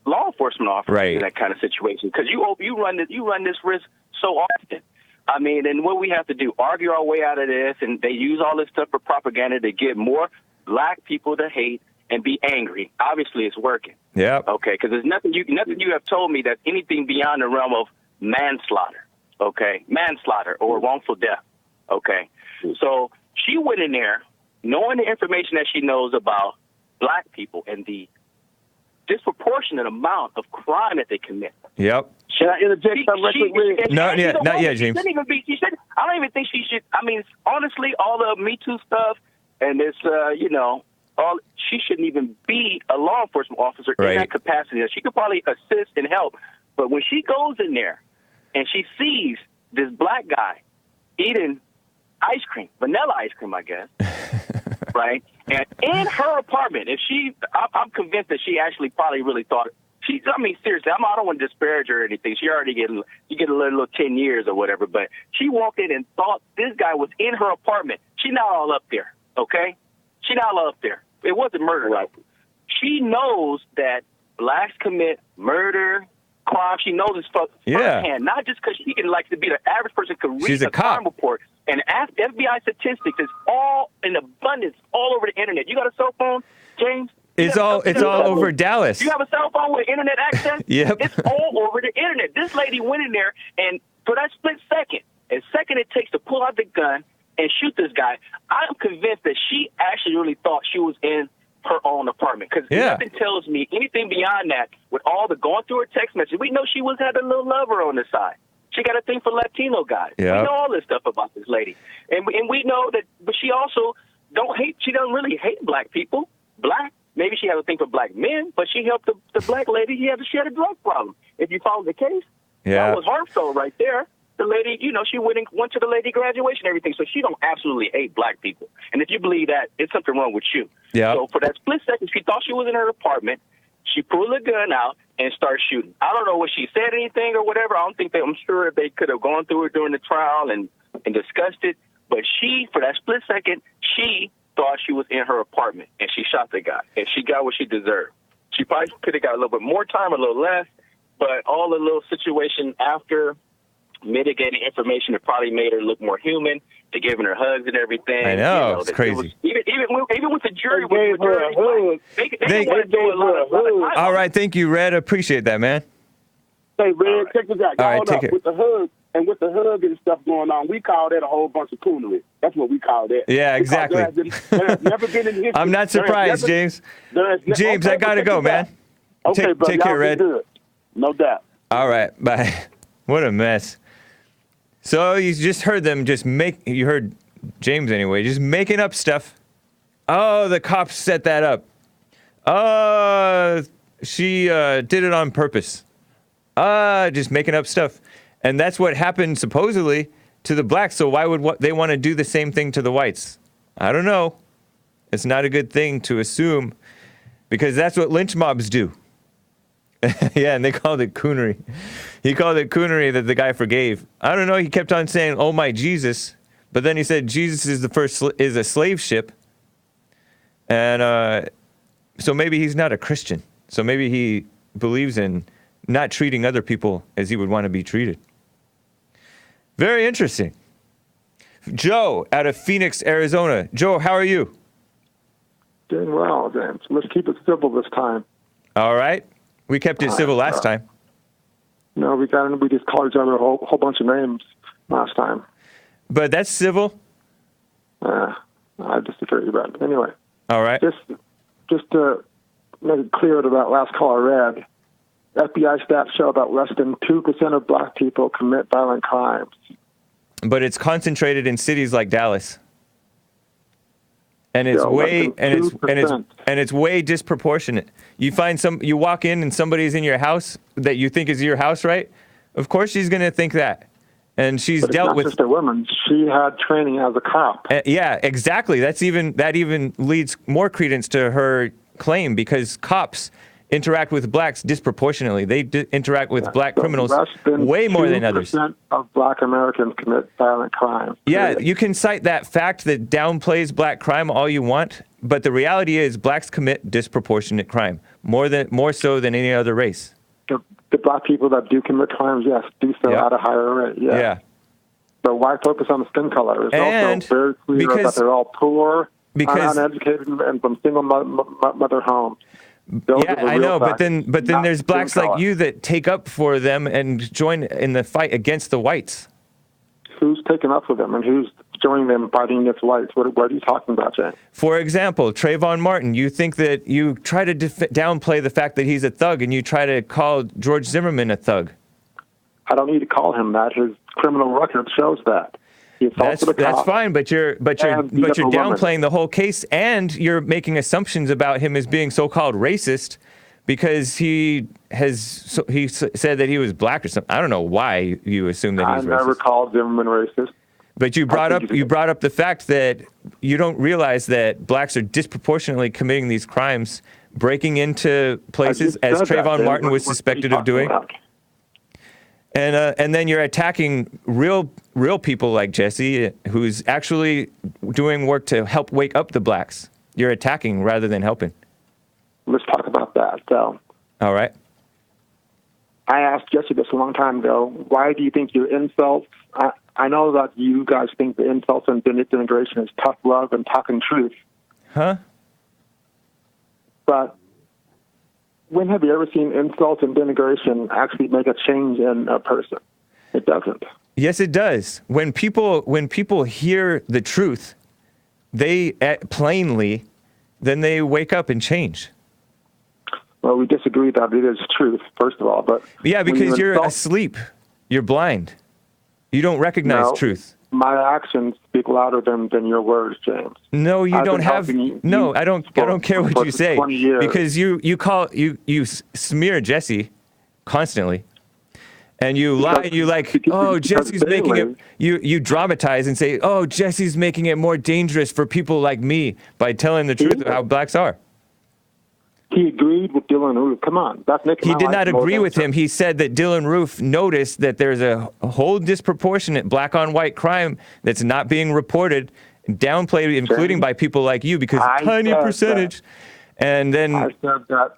law enforcement officers in that kind of situation, because you run this risk so often. I mean, and what we have to do, argue our way out of this, and they use all this stuff for propaganda to get more black people to hate and be angry. Obviously, it's working. Yeah. Okay, because there's nothing you have told me that's anything beyond the realm of manslaughter. Okay, manslaughter or wrongful death. Okay, so she went in there knowing the information that she knows about black people and the disproportionate amount of crime that they commit. Yep. Should I interject something? Not yet, James. I don't even think she should. I mean, honestly, all the Me Too stuff and this, she shouldn't even be a law enforcement officer in that capacity. She could probably assist and help, but when she goes in there and she sees this black guy eating ice cream, vanilla ice cream, I guess, right? And in her apartment, I'm convinced that she actually probably really thought, seriously, I don't want to disparage her or anything. She already get a little 10 years or whatever, but she walked in and thought this guy was in her apartment. She not all up there, okay? She not all up there. It wasn't murder. Right? She knows that blacks commit murder, crime. She knows this firsthand, not just because she can to be the average person could read a crime report. And FBI statistics is all in abundance all over the internet. You got a cell phone, James? It's all over Dallas. You have a cell phone with internet access? Yep. It's all over the internet. This lady went in there, and for that split second it takes to pull out the gun and shoot this guy, I'm convinced that she actually really thought she was in her own apartment. Because nothing tells me anything beyond that. With all the going through her text messages, we know she had a little lover on the side. She got a thing for Latino guys. Yep. We know all this stuff about this lady. And we know that, but she also she doesn't really hate black people. Maybe she has a thing for black men, but she helped the black lady. She had a drug problem. If you follow the case, that was heartfelt right there. The lady, she went to the lady graduation and everything, so she don't absolutely hate black people. And if you believe that, it's something wrong with you. Yeah. So for that split second, she thought she was in her apartment. She pulled the gun out and started shooting. I don't know what she said anything or whatever. I'm sure they could have gone through it during the trial and discussed it. But for that split second, she thought she was in her apartment, and she shot the guy, and she got what she deserved. She probably could have got a little bit more time, a little less, but all the little situation after mitigating information, it probably made her look more human. They giving her hugs and everything. I know, it's crazy. Even with the jury, they gave her a hug. All right, thank you, Red. I appreciate that, man. say, Red, check this out. All right, Hold take up. it. With the hug and stuff going on, we call that a whole bunch of coonery. That's what we call that. Yeah, Because exactly. There has never been in history. I'm not surprised, James. James, okay, I gotta go, man. Okay, but take care, y'all be Red. good. No doubt. All right, bye. What a mess. So you just heard them you heard James anyway, just making up stuff. Oh, the cops set that up. She did it on purpose. Just making up stuff. And that's what happened supposedly to the blacks. So why would they want to do the same thing to the whites? I don't know. It's not a good thing to assume because that's what lynch mobs do. Yeah, and they called it coonery. He called it coonery that the guy forgave. I don't know. He kept on saying, "Oh my Jesus," but then he said Jesus is is a slave ship, and so maybe he's not a Christian. So maybe he believes in not treating other people as he would want to be treated. Very interesting. Joe out of Phoenix, Arizona. Joe, how are you? Doing well, James. Let's keep it civil this time. All right. We kept it civil last time. No, we just called each other a whole bunch of names last time. But that's civil. I disagree with that. Anyway. All right. Just to make it clear to that last call I read, FBI stats show that less than 2% of black people commit violent crimes. But it's concentrated in cities like Dallas. And it's it's way disproportionate. You walk in and somebody's in your house that you think is your house, right? Of course she's going to think that. And she's dealt with just a woman. She had training as a cop. Yeah, exactly. That even leads more credence to her claim because cops interact with blacks disproportionately. They interact with black criminals way more than others. 2% of black Americans commit violent crimes. Yeah, you can cite that fact that downplays black crime all you want, but the reality is blacks commit disproportionate crime, more so than any other race. The black people that do commit crimes, yes, do so at a higher rate. Yeah. But why focus on the skin color? It's also very clear that they're all poor, uneducated, and from single mother homes. Yeah, I know, but then there's blacks like you that take up for them and join in the fight against the whites. Who's taking up for them and who's joining them fighting against whites? What are you talking about, Jay? For example, Trayvon Martin, you think that you try to downplay the fact that he's a thug and you try to call George Zimmerman a thug. I don't need to call him that. His criminal record shows that. That's fine, but you're downplaying the whole case, and you're making assumptions about him as being so-called racist because he said that he was black or something. I don't know why you assume that he's racist. I never called Zimmerman racist. But you brought up the fact that you don't realize that blacks are disproportionately committing these crimes, breaking into places as Trayvon Martin was suspected of doing. And then you're attacking real people like Jesse, who's actually doing work to help wake up the blacks. You're attacking rather than helping. Let's talk about that. All right. I asked Jesse this a long time ago. Why do you think your insults? I know that you guys think the insults and denigration is tough love and talking truth. Huh? But when have you ever seen insults and denigration actually make a change in a person? It doesn't. Yes, it does. When people hear the truth, they plainly, then they wake up and change. Well, we disagree that it is truth, first of all. But yeah, because you're asleep. You're blind. You don't recognize truth. My actions speak louder than your words, James. No, you don't have. I don't care what you say because you smear Jesse constantly, and you lie. You like, oh, Jesse's making it. You dramatize and say, oh, Jesse's making it more dangerous for people like me by telling the truth of how blacks are. He agreed with Dylan Roof. Come on, that's making. He did not agree with him. He said that Dylan Roof noticed that there's a whole disproportionate black on white crime that's not being reported, downplayed, including by people like you, because tiny percentage. And then I said that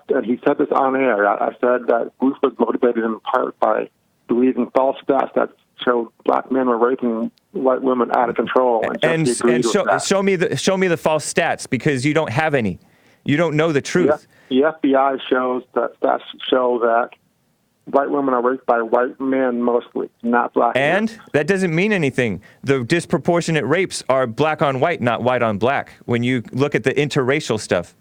and he said this on air. I said that Roof was motivated in part by believing false stats that showed black men were raping white women out of control. And show me the false stats because you don't have any. You don't know the truth. The FBI shows that stats show that white women are raped by white men mostly, not black men. And that doesn't mean anything. The disproportionate rapes are black on white, not white on black, when you look at the interracial stuff.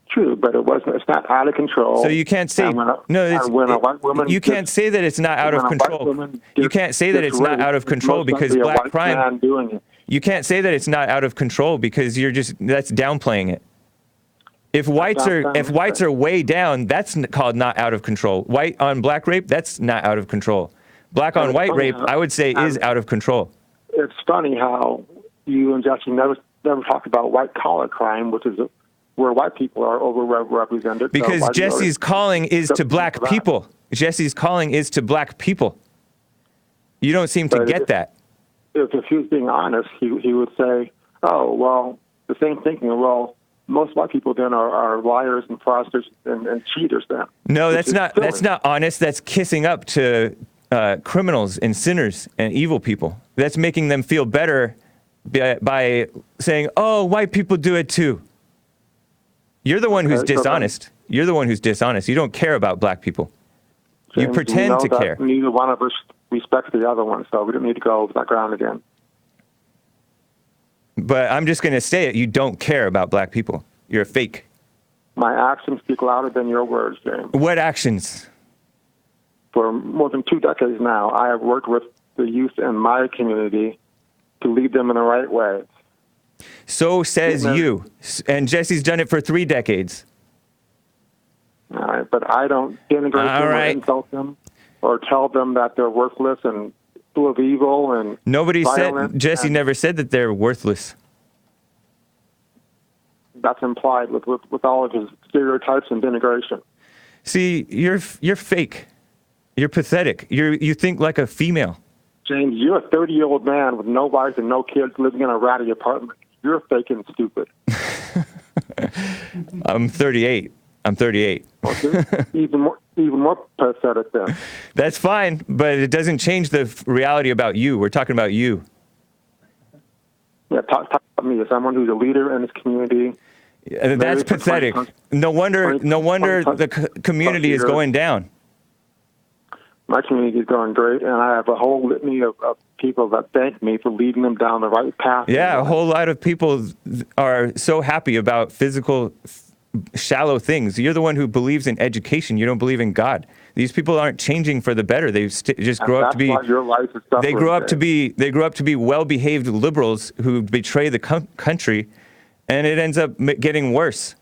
True, but it's not out of control. So you can't say, when a white woman you can't say that it's not out of control. You can't say that it's not out of control because black crime, you can't say that it's not out of control because that's downplaying it. If whites are way down, that's called not out of control. White on black rape, that's not out of control. Black on white rape, I would say, is out of control. It's funny how you and Jesse never talk about white collar crime, which is where white people are overrepresented. Because Jesse's calling is to black people. Jesse's calling is to black people. You don't seem to get that. If he was being honest, he would say, oh, well, the same thinking, well, most white people then are liars and fraudsters and cheaters then. No, that's not honest. That's kissing up to criminals and sinners and evil people. That's making them feel better by saying, oh, white people do it too. You're the one who's dishonest. You're the one who's dishonest. You don't care about black people. James, you pretend to care. Neither one of us respects the other one, so we don't need to go over that ground again. But I'm just going to say it. You don't care about black people. You're a fake. My actions speak louder than your words, James. What actions? For more than 2 decades now, I have worked with the youth in my community to lead them in the right way. So says you. And Jesse's done it for 3 decades. All right, but I don't denigrate them or insult them or tell them that they're worthless and full of evil and nobody violent. said, Jesse never said that they're worthless. That's implied with all of his stereotypes and denigration. See, you're fake. You're pathetic. You think like a female. James, you're a 30-year-old man with no wife and no kids living in a ratty apartment. You're fake and stupid. I'm 38. Okay. Even more pathetic then. That's fine, but it doesn't change the reality about you. We're talking about you. Yeah, talk about me as someone who's a leader in this community. That's pathetic. No wonder the community is going down. My community is going great, and I have a whole litany of people that thank me for leading them down the right path. Yeah, a whole lot of people are so happy about physical, shallow things. You're the one who believes in education. You don't believe in God. These people aren't changing for the better. They just grow up to be. Your life is suffering. They grow up to be well-behaved liberals who betray the country, and it ends up getting worse.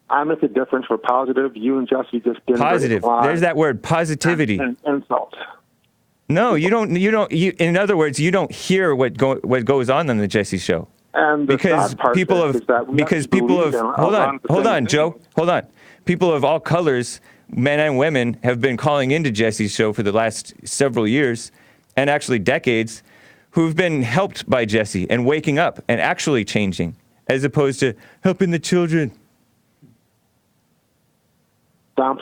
I make a difference for positive. You and Jesse just didn't. Positive. There's that word, positivity. And insult. No, you don't. In other words, you don't hear what goes on the Jesse Show. And because people of hold on, Joe. Hold on. People of all colors, men and women, have been calling into Jesse's show for the last several years, and actually decades, who've been helped by Jesse and waking up and actually changing, as opposed to helping the children.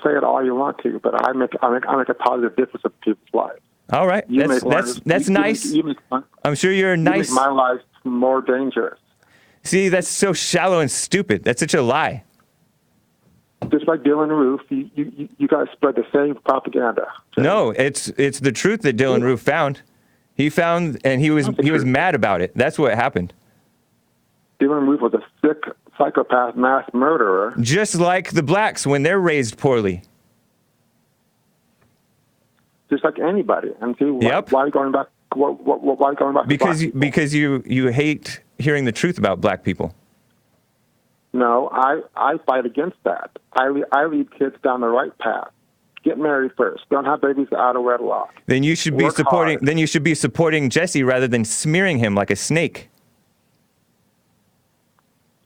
Say it all you want to, but I make a positive difference in people's lives. All right, that's nice. I'm sure you're nice. You make my life more dangerous. See, that's so shallow and stupid. That's such a lie. Just like Dylan Roof, you guys spread the same propaganda. No, it's the truth that Dylan Roof found. He found, and he was mad about it. That's what happened. Dylan Roof was a sick psychopath mass murderer. Just like the blacks when they're raised poorly. Just like anybody. And see, why are you going back? Why are you going back? Because you hate hearing the truth about black people. No, I fight against that. I lead kids down the right path. Get married first. Don't have babies out of wedlock. Then you should be supporting Jesse rather than smearing him like a snake.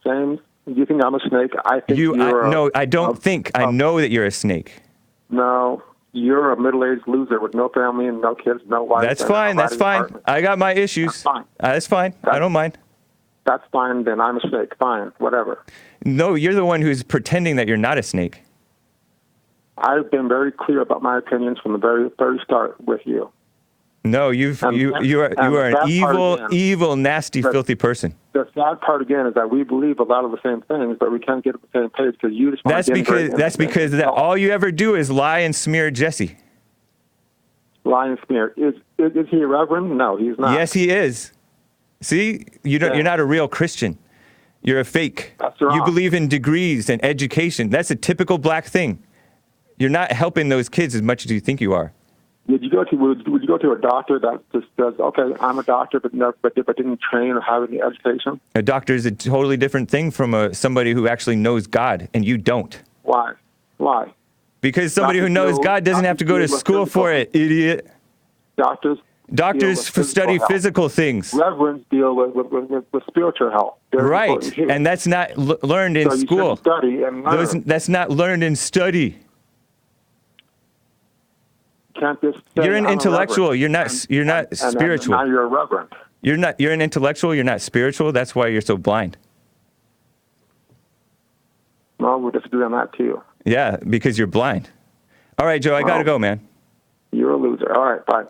James, you think I'm a snake? I think no, I don't think. I know that you're a snake. No, you're a middle-aged loser with no family and no kids, no wife. That's fine. That's fine. Apartment. I got my issues. That's fine. That's fine. I don't mind. That's fine. Then I'm a snake. Fine. Whatever. No, you're the one who's pretending that you're not a snake. I've been very clear about my opinions from the very start with you. No, you are an evil, nasty, filthy person. The sad part again is that we believe a lot of the same things, but we can't get on the same page because you just want to that's because all you ever do is lie and smear Jesse. Lie and smear. Is he a reverend? No, he's not. Yes, he is. See, you're not a real Christian. You're a fake. That's wrong. You believe in degrees and education. That's a typical black thing. You're not helping those kids as much as you think you are. Would you go to a doctor that just says, "Okay, I'm a doctor, but didn't train or have any education"? A doctor is a totally different thing from somebody who actually knows God, and you don't. Why? Because somebody who knows God doesn't have to go to school for it, idiot. Doctors study physical things. Reverends deal with spiritual health. Right, and that's not learned in school. Study and learn. That's not learned in study. Can't just you're an intellectual. You're not spiritual. Now you're a reverend. You're an intellectual. You're not spiritual. That's why you're so blind. Well, we'll disagree on that too. Yeah, because you're blind. All right, Joe, I gotta go, man. You're a loser. All right, bye.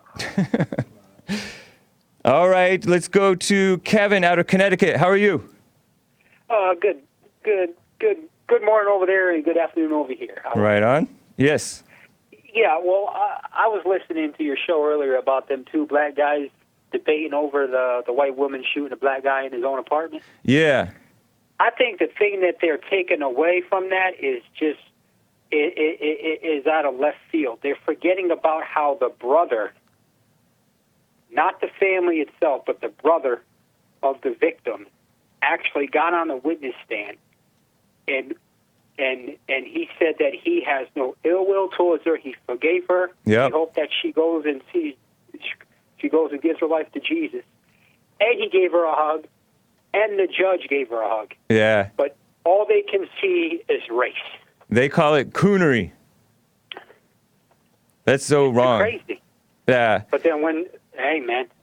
All right, let's go to Kevin out of Connecticut. How are you? Good morning over there and good afternoon over here. Right on. Yes. Yeah, well, I was listening to your show earlier about them two black guys debating over the white woman shooting a black guy in his own apartment. Yeah. I think the thing that they're taking away from that is just is out of left field. They're forgetting about how the brother, not the family itself, but the brother of the victim, actually got on the witness stand and he said that he has no ill will towards her. He forgave her. Yep. He hoped that she goes and gives her life to Jesus. And he gave her a hug, and the judge gave her a hug. Yeah. But all they can see is race. They call it coonery. That's so wrong. Crazy. Yeah. But then when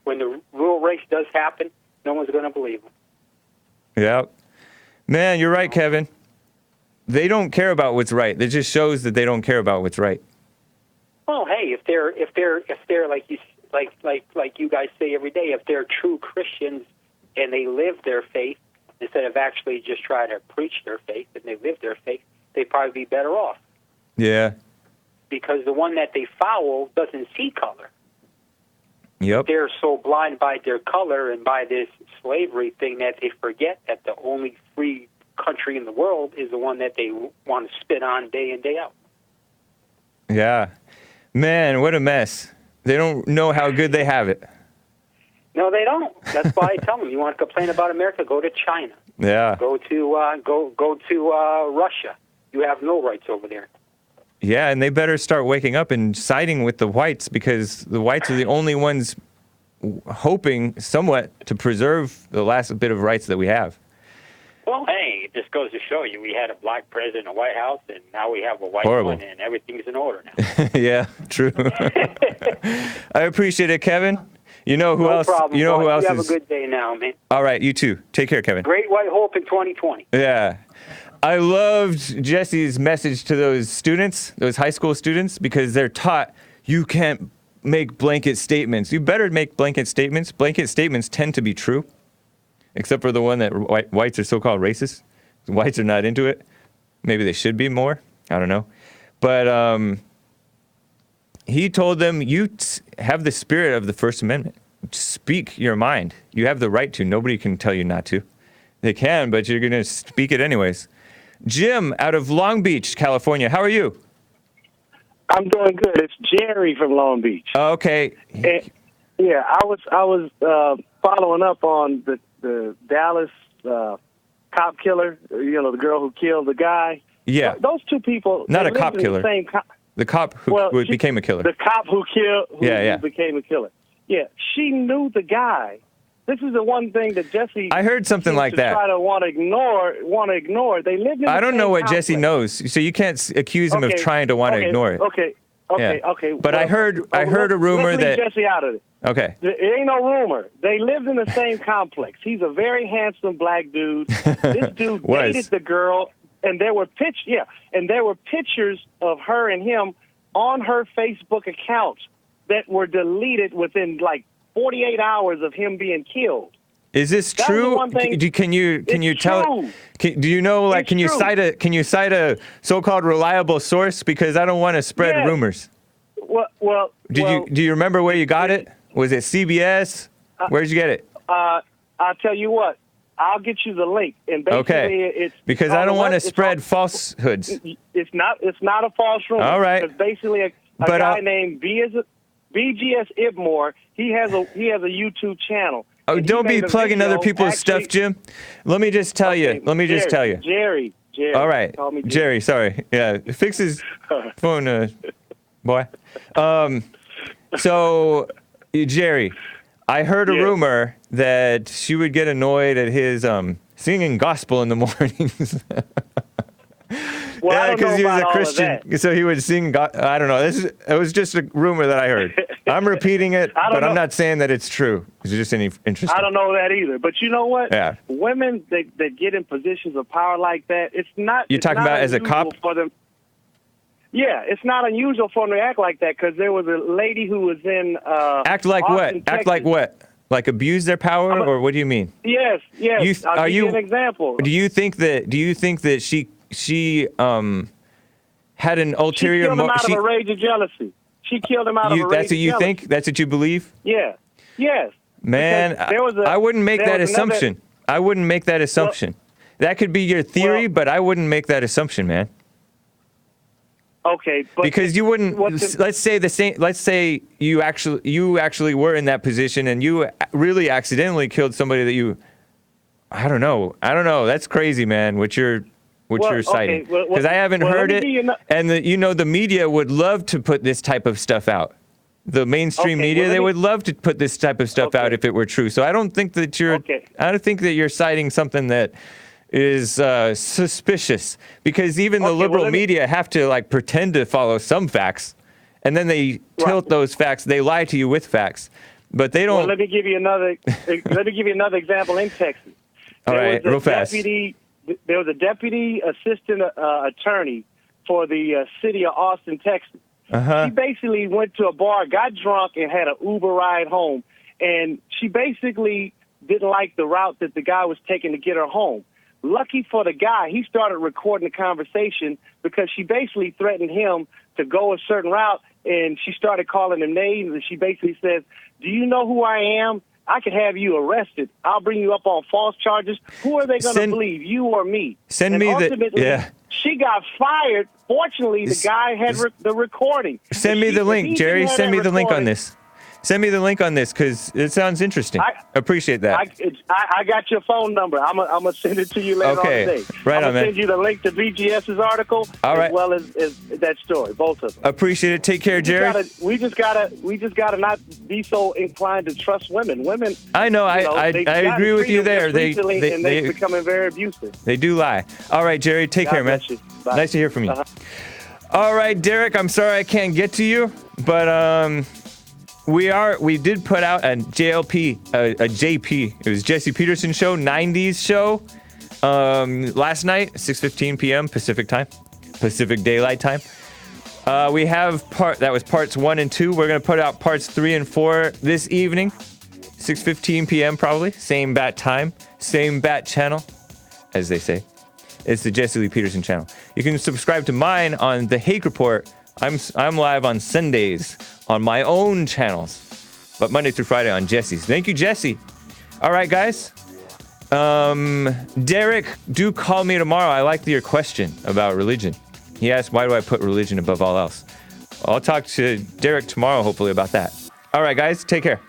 the real race does happen, no one's going to believe them. Yeah. Man, you're right, Kevin. They don't care about what's right. It just shows that they don't care about what's right. Well, hey, if they're like you guys say every day, if they're true Christians and they live their faith instead of actually just try to preach their faith and they live their faith, they'd probably be better off. Yeah. Because the one that they follow doesn't see color. Yep. They're so blind by their color and by this slavery thing that they forget that the only free country in the world is the one that they want to spit on day in, day out. Yeah. Man, what a mess. They don't know how good they have it. No, they don't. That's why I tell them, you want to complain about America, go to China. Yeah. Go to Russia. You have no rights over there. Yeah, and they better start waking up and siding with the whites because the whites are the only ones hoping somewhat to preserve the last bit of rights that we have. Well, hey, it just goes to show you we had a black president in the White House, and now we have a white one, and everything's in order now. Yeah, true. I appreciate it, Kevin. You know who else? No problem. You know who else you have is? a good day now, man. All right, you too. Take care, Kevin. Great white hope in 2020. Yeah. I loved Jesse's message to those students, those high school students, because they're taught you can't make blanket statements. You better make blanket statements. Blanket statements tend to be true, except for the one that whites are so-called racist. Whites are not into it. Maybe they should be more. I don't know. But he told them, you have the spirit of the First Amendment. Speak your mind. You have the right to. Nobody can tell you not to. They can, but you're going to speak it anyways. Jim out of Long Beach, California. How are you? I'm doing good. It's Jerry from Long Beach. Okay. And, yeah, I was following up on the Dallas cop killer. You know, the girl who killed the guy. Yeah. Those two people. Not a cop killer. The cop who became a killer. The cop who killed. Who became a killer. Yeah, she knew the guy. This is the one thing that Jesse. I heard something like that. Try to want to ignore. They live in. I don't know what complex. Jesse knows, so you can't accuse him of trying to want to ignore it. Okay. But I heard a rumor that Jesse out of it. Okay. It ain't no rumor. They lived in the same complex. He's a very handsome black dude. This dude dated the girl, and there were pictures of her and him on her Facebook account. that were deleted within like 48 hours of him being killed. Is this true? Can you tell? Do you know? Like, can you cite a so-called reliable source? Because I don't want to spread rumors. Well, do you remember where you got it? Was it CBS? Where'd you get it? I'll tell you what. I'll get you the link. And basically, it's because I don't want to spread falsehoods. It's not a false rumor. All right. It's basically a guy named BGS Ibmore. He has a YouTube channel. Oh, don't be plugging other people's stuff, Jim. Let me just tell you. Jerry. All right. Call me Jerry, sorry. Yeah, fix his phone, boy. So, Jerry, I heard a rumor that she would get annoyed at his singing gospel in the mornings. Well, because he was a Christian, so he would sing. I don't know. It was just a rumor that I heard. I'm repeating it, but I'm not saying that it's true. Is it just any interesting? I don't know that either. But you know what? Yeah. Women that get in positions of power like that, it's not. You're talking about as a cop? For them. Yeah, it's not unusual for them to act like that because there was a lady who was in. Act like Austin, what? Texas. Act like what? Like abuse their power, or what do you mean? Yes. I'll give you an example. Do you think that she had an ulterior motive? She killed him out of a rage of jealousy. She killed him out of a rage of jealousy. That's what you think? That's what you believe? Yeah. Yes. Man, I wouldn't make that assumption. I wouldn't make that assumption. That could be your theory, but I wouldn't make that assumption, man. Okay, but because you wouldn't. Let's say you actually were in that position and you really accidentally killed somebody that you. I don't know. That's crazy, man. What you're citing? Because I haven't heard it, and the media would love to put this type of stuff out. The mainstream media, they would love to put this type of stuff out if it were true. So I don't think that you're. I don't think that you're citing something that is suspicious, because even the liberal media have to like pretend to follow some facts, and then they tilt those facts. They lie to you with facts, but they don't. Well, let me give you another. Let me give you another example in Texas. All right, real fast. There was a deputy assistant attorney for the city of Austin, Texas. She basically went to a bar, got drunk, and had an Uber ride home. And she basically didn't like the route that the guy was taking to get her home. Lucky for the guy, he started recording the conversation because she basically threatened him to go a certain route, and she started calling him names, and she basically says, "Do you know who I am? I could have you arrested. I'll bring you up on false charges. Who are they going to believe, you or me?" She got fired. Fortunately, the guy had the recording. Send me the link, Jerry. Send me the link on this. Send me the link on this because it sounds interesting. I appreciate that. I got your phone number. I'm gonna send it to you later on today. Right I'm gonna send you the link to BGS's article as well as that story, both of them. Appreciate it. Take care, Jerry. We just gotta not be so inclined to trust women. Women. I know. I agree with you there. They're becoming very abusive. They do lie. All right, Jerry. Take care, man. Nice to hear from you. All right, Derek. I'm sorry I can't get to you, but we did put out a JLP, a JP. It was Jesse Peterson show, 90s show, last night, 6:15 p.m. Pacific Daylight Time. We have that was parts 1 and 2. We're gonna put out parts 3 and 4 this evening, 6:15 p.m. probably. Same bat time, same bat channel, as they say. It's the Jesse Lee Peterson channel. You can subscribe to mine on the Hake Report. I'm live on Sundays on my own channels, but Monday through Friday on Jesse's. Thank you, Jesse. All right, guys. Derek, do call me tomorrow. I liked your question about religion. He asked, why do I put religion above all else? I'll talk to Derek tomorrow, hopefully, about that. All right, guys. Take care.